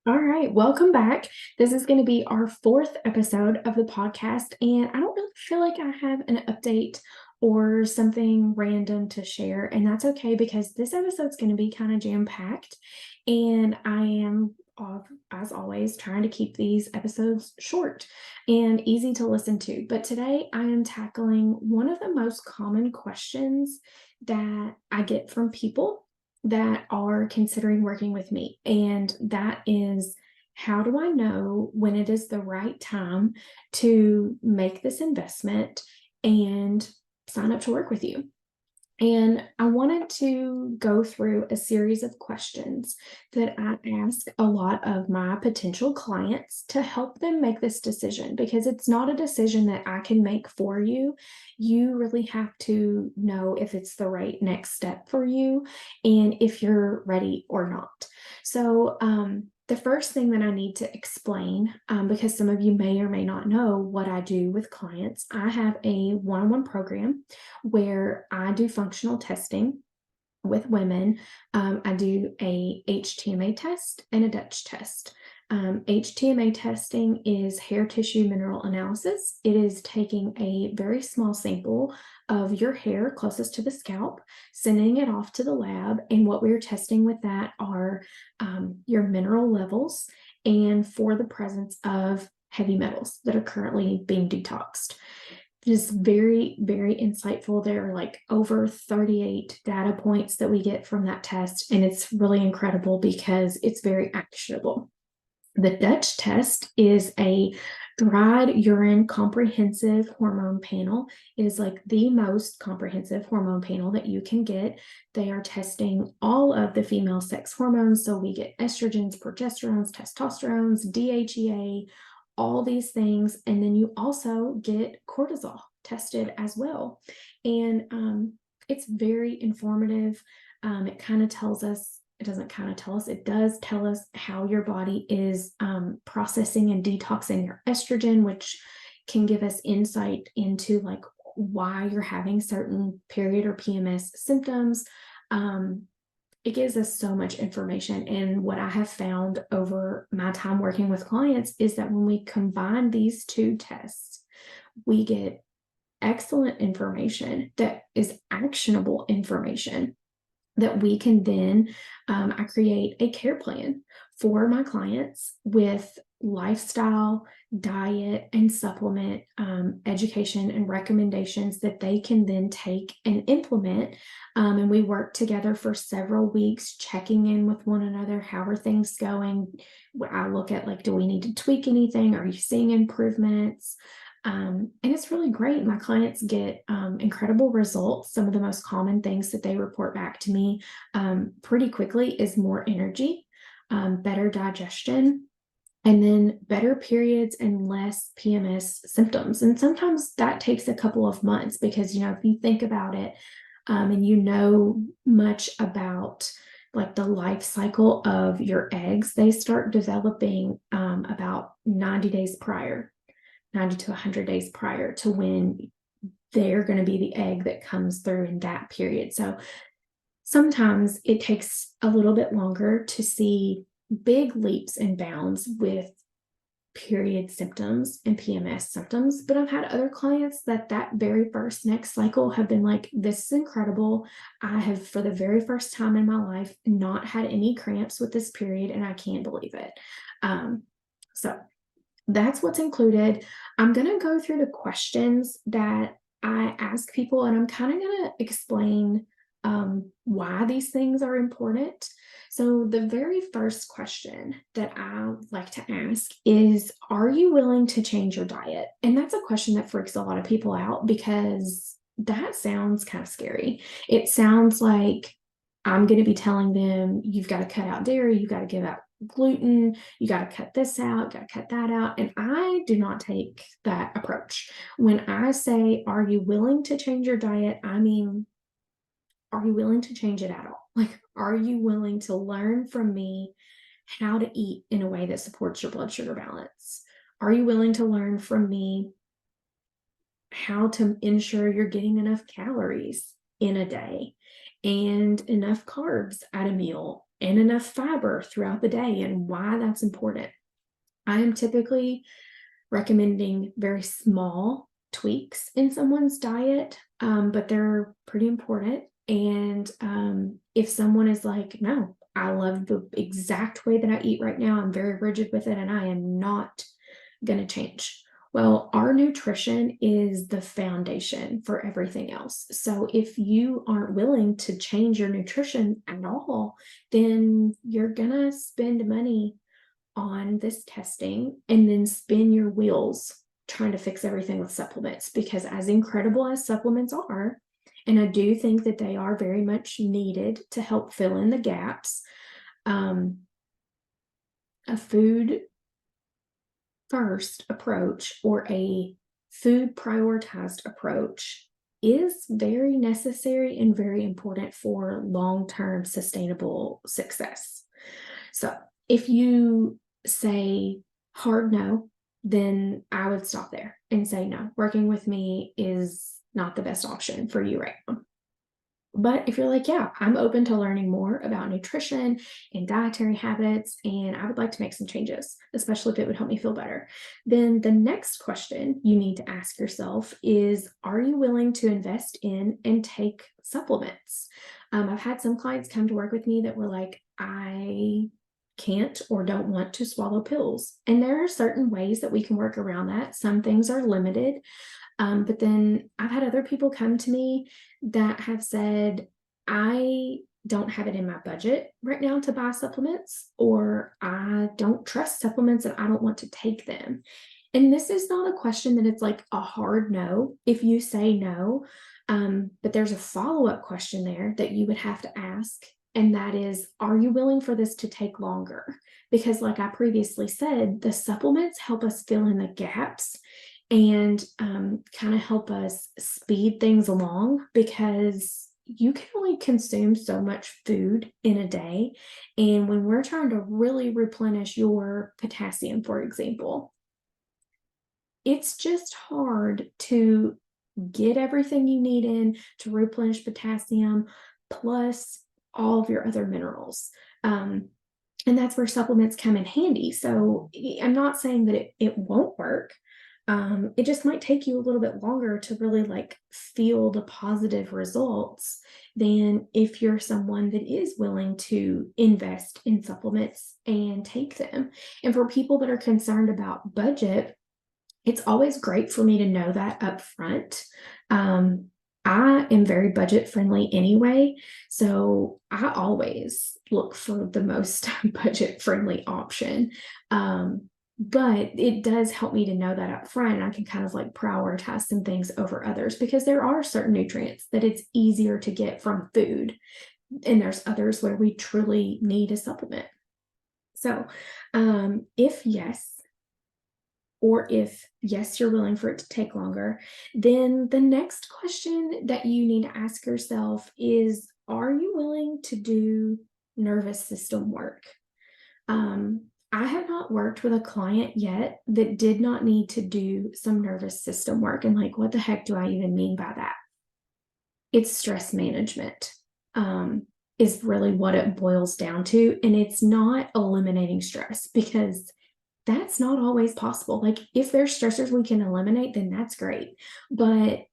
All right, welcome back. This is going to be our fourth episode of the podcast, and I don't really feel like I have an update or something random to share, and that's okay because this episode's going to be kind of jam-packed, and I am, as always, trying to keep these episodes short and easy to listen to. But today I am tackling one of the most common questions that I get from people that are considering working with me. And that is, how do I know when it is the right time to make this investment and sign up to work with you? And I wanted to go through a series of questions that I ask a lot of my potential clients to help them make this decision, because it's not a decision that I can make for you. You really have to know if it's the right next step for you and if you're ready or not. So, the first thing that I need to explain, because some of you may or may not know what I do with clients, I have a one-on-one program where I do functional testing with women. I do a HTMA test and a Dutch test. HTMA testing is hair tissue mineral analysis. It is taking a very small sample of your hair closest to the scalp, sending it off to the lab, and what we're testing with that are your mineral levels and for the presence of heavy metals that are currently being detoxed. Just very, very insightful. There are like over 38 data points that we get from that test, and it's really incredible because it's very actionable. The Dutch test is a dried urine comprehensive hormone panel. It is like the most comprehensive hormone panel that you can get. They are testing all of the female sex hormones. So we get estrogens, progesterones, testosterones, DHEA, all these things. And then you also get cortisol tested as well. And it's very informative. It kind of tells us, it doesn't kind of tell us, it does tell us how your body is processing and detoxing your estrogen, which can give us insight into like why you're having certain period or PMS symptoms. It gives us so much information. And what I have found over my time working with clients is that when we combine these two tests, we get excellent information that is actionable information that we can then, I create a care plan for my clients with lifestyle, diet, and supplement education and recommendations that they can then take and implement. And we work together for several weeks, checking in with one another. How are things going? I look at like, do we need to tweak anything? Are you seeing improvements? And it's really great. My clients get incredible results. Some of the most common things that they report back to me pretty quickly is more energy, better digestion, and then better periods and less PMS symptoms. And sometimes that takes a couple of months because, if you think about it, and you know much about like the life cycle of your eggs, they start developing about 90 days prior. 90 to 100 days prior to when they're going to be the egg that comes through in that period. So sometimes it takes a little bit longer to see big leaps and bounds with period symptoms and PMS symptoms. But I've had other clients that very first next cycle have been like, this is incredible. I have, for the very first time in my life, not had any cramps with this period, and I can't believe it. So that's what's included. I'm going to go through the questions that I ask people, and I'm kind of going to explain why these things are important. So the very first question that I like to ask is, are you willing to change your diet? And that's a question that freaks a lot of people out because that sounds kind of scary. It sounds like I'm going to be telling them, you've got to cut out dairy, you've got to give up gluten, you got to cut this out, got to cut that out. And I do not take that approach. When I say, are you willing to change your diet? I mean, are you willing to change it at all? Like, are you willing to learn from me how to eat in a way that supports your blood sugar balance? Are you willing to learn from me how to ensure you're getting enough calories in a day and enough carbs at a meal and enough fiber throughout the day and why that's important. I am typically recommending very small tweaks in someone's diet, but they're pretty important. And if someone is like, no, I love the exact way that I eat right now, I'm very rigid with it, and I am not going to change. Well, our nutrition is the foundation for everything else. So if you aren't willing to change your nutrition at all, then you're going to spend money on this testing and then spin your wheels trying to fix everything with supplements, because as incredible as supplements are, and I do think that they are very much needed to help fill in the gaps, a food first approach or a food prioritized approach is very necessary and very important for long-term sustainable success. So if you say hard no, then I would stop there and say no, working with me is not the best option for you right now. But if you're like, yeah, I'm open to learning more about nutrition and dietary habits, and I would like to make some changes, especially if it would help me feel better, then the next question you need to ask yourself is, are you willing to invest in and take supplements? I've had some clients come to work with me that were like, I can't or don't want to swallow pills. And there are certain ways that we can work around that. Some things are limited. But then I've had other people come to me that have said, I don't have it in my budget right now to buy supplements, or I don't trust supplements and I don't want to take them. And this is not a question that it's like a hard no if you say no, but there's a follow-up question there that you would have to ask. And that is, are you willing for this to take longer? Because like I previously said, the supplements help us fill in the gaps and kind of help us speed things along, because you can only consume so much food in a day. And when we're trying to really replenish your potassium, for example, it's just hard to get everything you need in to replenish potassium plus all of your other minerals. And that's where supplements come in handy. So I'm not saying that it won't work. It just might take you a little bit longer to really like feel the positive results than if you're someone that is willing to invest in supplements and take them. And for people that are concerned about budget, it's always great for me to know that up front. I am very budget friendly anyway, so I always look for the most budget friendly option. But it does help me to know that up front, and I can kind of like prioritize some things over others, because there are certain nutrients that it's easier to get from food, and there's others where we truly need a supplement. So if yes, or if yes, you're willing for it to take longer, then the next question that you need to ask yourself is, are you willing to do nervous system work? I have not worked with a client yet that did not need to do some nervous system work. And like, what the heck do I even mean by that? It's stress management, is really what it boils down to. And it's not eliminating stress, because that's not always possible. Like, if there's stressors we can eliminate, then that's great. But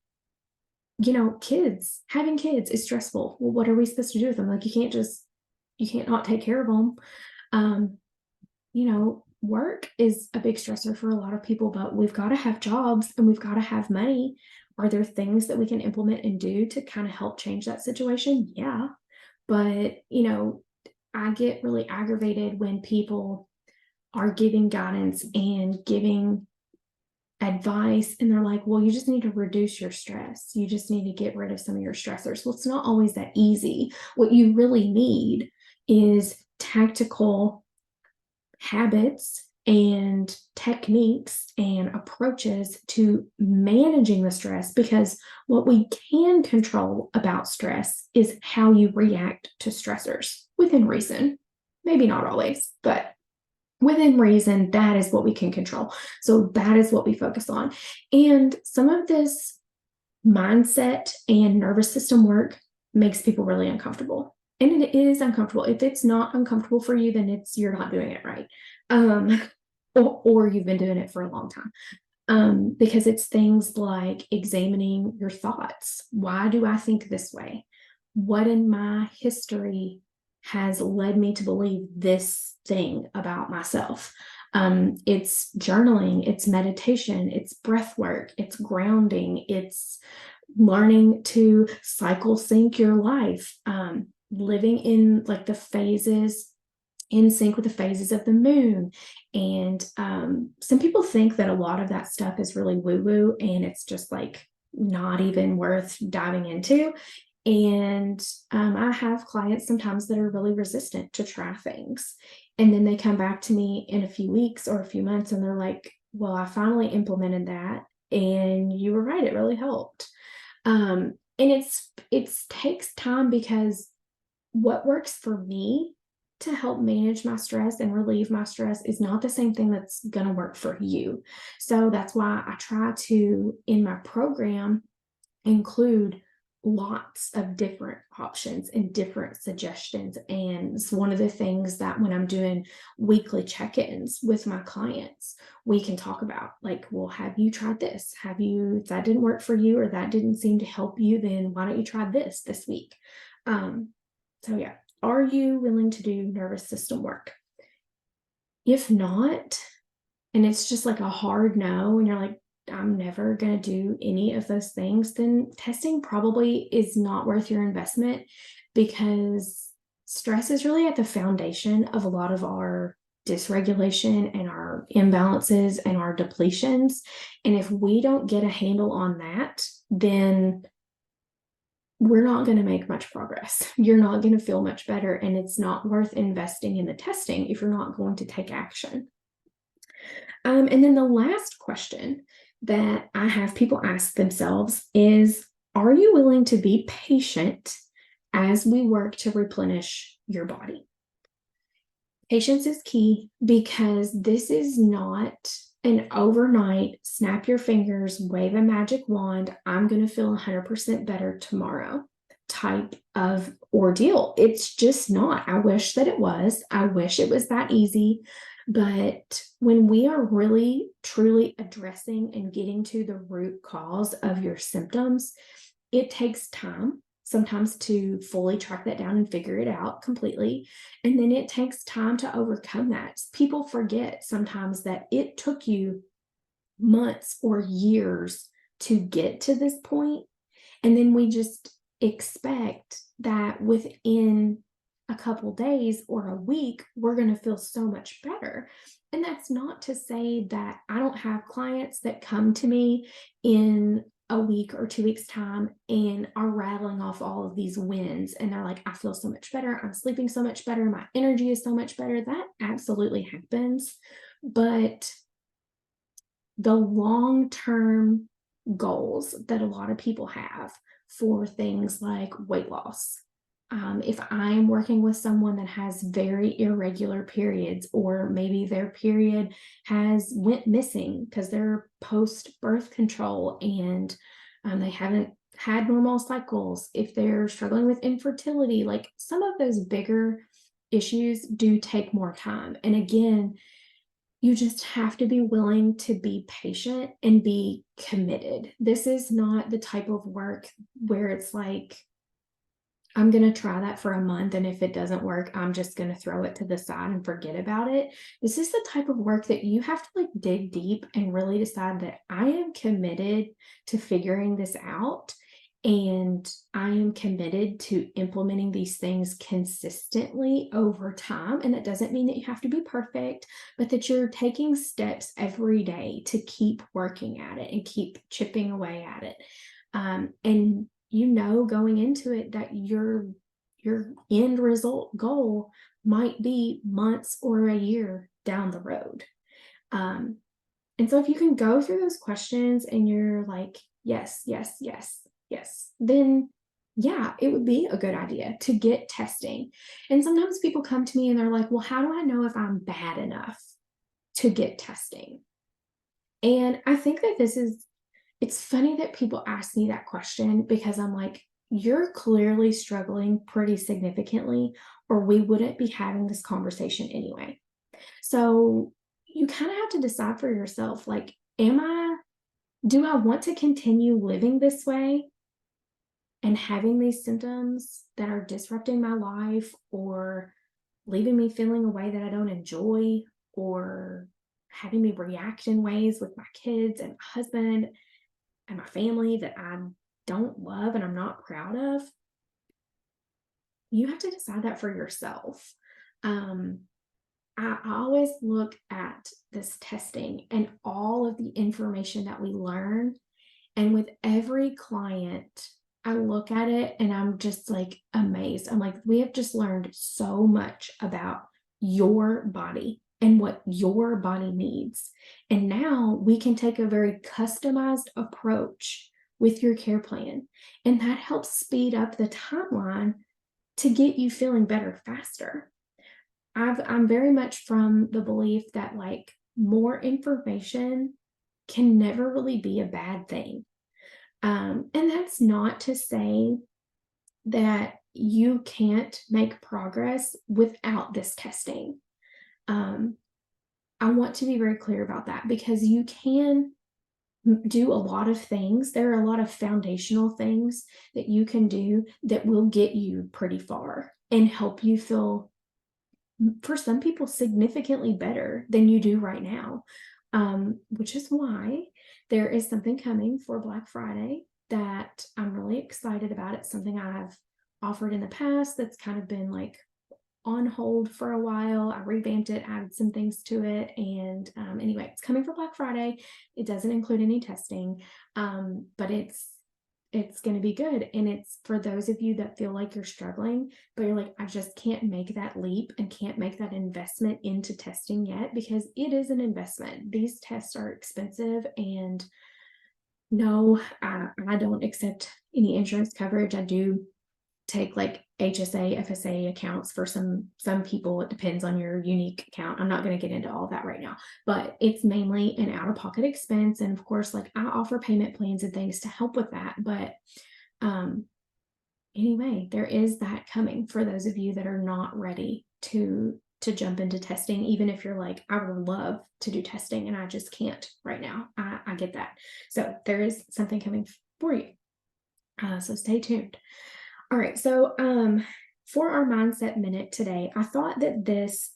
having kids is stressful. Well, what are we supposed to do with them? Like, you can't not take care of them. Work is a big stressor for a lot of people, but we've got to have jobs and we've got to have money. Are there things that we can implement and do to kind of help change that situation? Yeah. But, I get really aggravated when people are giving guidance and giving advice and they're like, well, you just need to reduce your stress. You just need to get rid of some of your stressors. Well, it's not always that easy. What you really need is tactical habits and techniques and approaches to managing the stress, because what we can control about stress is how you react to stressors within reason. Maybe not always, but within reason, that is what we can control. So that is what we focus on. And some of this mindset and nervous system work makes people really uncomfortable. And it is uncomfortable. If it's not uncomfortable for you, then you're not doing it right. Um, or you've been doing it for a long time. Because it's things like examining your thoughts. Why do I think this way? What in my history has led me to believe this thing about myself? It's journaling, it's meditation, it's breath work, it's grounding, it's learning to cycle sync your life, living in like the phases in sync with the phases of the moon. And some people think that a lot of that stuff is really woo-woo and it's just like not even worth diving into. And I have clients sometimes that are really resistant to try things. And then they come back to me in a few weeks or a few months and they're like, well, I finally implemented that. And you were right, it really helped. And it takes time because what works for me to help manage my stress and relieve my stress is not the same thing that's going to work for you. So that's why I try to, in my program, include lots of different options and different suggestions. And it's one of the things that when I'm doing weekly check-ins with my clients, we can talk about like, well, have you tried this? If that didn't work for you or that didn't seem to help you, then why don't you try this week? So yeah, are you willing to do nervous system work? If not, and it's just like a hard no, and you're like, I'm never going to do any of those things, then testing probably is not worth your investment because stress is really at the foundation of a lot of our dysregulation and our imbalances and our depletions. And if we don't get a handle on that, then we're not going to make much progress. You're not going to feel much better. And it's not worth investing in the testing if you're not going to take action. And then the last question that I have people ask themselves is, are you willing to be patient as we work to replenish your body? Patience is key because this is not an overnight, snap your fingers, wave a magic wand, I'm going to feel 100% better tomorrow type of ordeal. It's just not. I wish that it was. I wish it was that easy. But when we are really, truly addressing and getting to the root cause of your symptoms, it takes time sometimes to fully track that down and figure it out completely. And then it takes time to overcome that. People forget sometimes that it took you months or years to get to this point. And then we just expect that within a couple days or a week, we're going to feel so much better. And that's not to say that I don't have clients that come to me in a week or 2 weeks time and are rattling off all of these wins. And they're like, I feel so much better. I'm sleeping so much better. My energy is so much better. That absolutely happens. But the long-term goals that a lot of people have for things like weight loss. If I'm working with someone that has very irregular periods, or maybe their period went missing because they're post birth control and they haven't had normal cycles, if they're struggling with infertility, like some of those bigger issues do take more time. And again, you just have to be willing to be patient and be committed. This is not the type of work where it's like, I'm going to try that for a month, and if it doesn't work, I'm just going to throw it to the side and forget about it. This is the type of work that you have to like dig deep and really decide that I am committed to figuring this out. And I am committed to implementing these things consistently over time. And that doesn't mean that you have to be perfect, but that you're taking steps every day to keep working at it and keep chipping away at it. And going into it that your end result goal might be months or a year down the road. And so if you can go through those questions and you're like, yes, yes, yes, yes, then yeah, it would be a good idea to get testing. And sometimes people come to me and they're like, well, how do I know if I'm bad enough to get testing? And I think that it's funny that people ask me that question because I'm like, you're clearly struggling pretty significantly, or we wouldn't be having this conversation anyway. So you kind of have to decide for yourself, like, do I want to continue living this way and having these symptoms that are disrupting my life or leaving me feeling a way that I don't enjoy or having me react in ways with my kids and my husband and my family that I don't love and I'm not proud of? You have to decide that for yourself. Um, I always look at this testing and all of the information that we learn. And with every client, I look at it and I'm just like amazed. I'm like, we have just learned so much about your body and what your body needs. And now we can take a very customized approach with your care plan. And that helps speed up the timeline to get you feeling better faster. I'm very much from the belief that like more information can never really be a bad thing. And that's not to say that you can't make progress without this testing. Um, I want to be very clear about that because you can do a lot of things. There are a lot of foundational things that you can do that will get you pretty far and help you feel, for some people, significantly better than you do right now. Which is why there is something coming for Black Friday that I'm really excited about. It's something I've offered in the past that's kind of been like on hold for a while. I revamped it, added some things to it, and anyway, it's coming for Black Friday. It doesn't include any testing, but it's going to be good. And it's for those of you that feel like you're struggling, but you're like, I just can't make that leap and can't make that investment into testing yet because it is an investment. These tests are expensive, and no, I don't accept any insurance coverage. I do take like HSA, FSA accounts for some people. It depends on your unique account. I'm not going to get into all that right now, but it's mainly an out-of-pocket expense. And of course, like I offer payment plans and things to help with that. But anyway, there is that coming for those of you that are not ready to jump into testing, even if you're like, I would love to do testing and I just can't right now. I get that. So there is something coming for you. So stay tuned. All right, so for our mindset minute today, I thought that this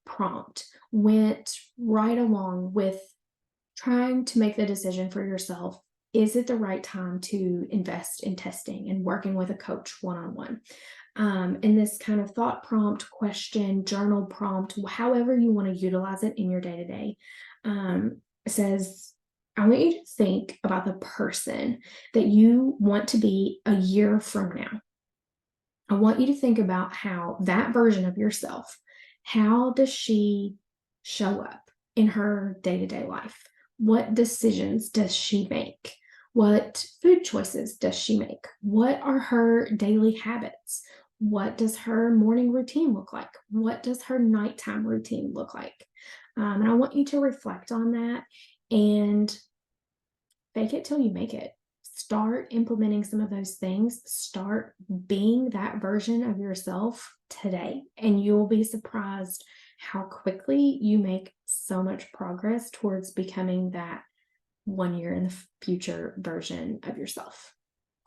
prompt went right along with trying to make the decision for yourself. Is it the right time to invest in testing and working with a coach one-on-one? And this kind of thought prompt, question, journal prompt, however you want to utilize it in your day-to-day, says, I want you to think about the person that you want to be a year from now. I want you to think about how that version of yourself, how does she show up in her day-to-day life? What decisions does she make? What food choices does she make? What are her daily habits? What does her morning routine look like? What does her nighttime routine look like? And I want you to reflect on that and fake it till you make it. Start implementing some of those things. Start being that version of yourself today, and you'll be surprised how quickly you make so much progress towards becoming that 1 year in the future version of yourself.